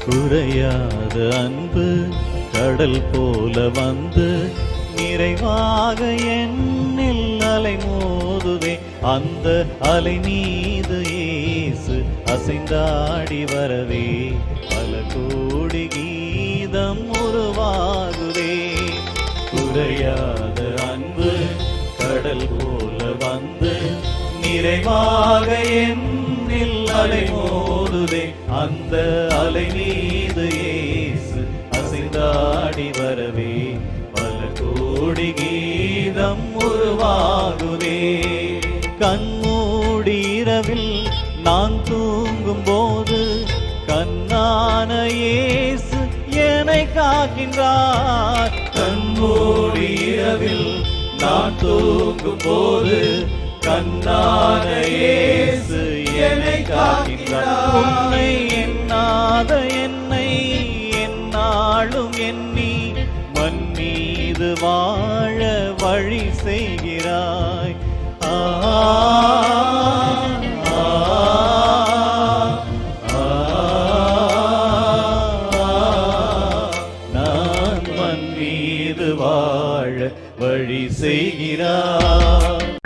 குறையாத அன்பு கடல் போல வந்து நிறைவாக என்னில் அலை மோதுதே. அந்த அலை மீது இயேசு அசைந்தாடி வரவே பல கோடி கீதம் உருவாகுதே. குறையாத அன்பு கடல் போல வந்து நிறைவாக என்னில் அலை மோதுதே. அந்த அலை மீது இயேசு அசைந்தாடி வரவே பல கோடி கீதம் உருவாகுதே. கண்மூடி இரவில் நான் தூங்கும் போது கண்ணான இயேசு என்னை காக்கின்றார். கண்மூடி இரவில் நான் தூங்கும் போது கண்ணான இயேசு என்னை காக்கின்றார். உன்னை எண்ணாத என்னை எந்நாளும் எண்ணி மண் மீது வாழ வழி செய்கிறாய். நான் மண் மீது வாழ வழி செய்கிறாய்.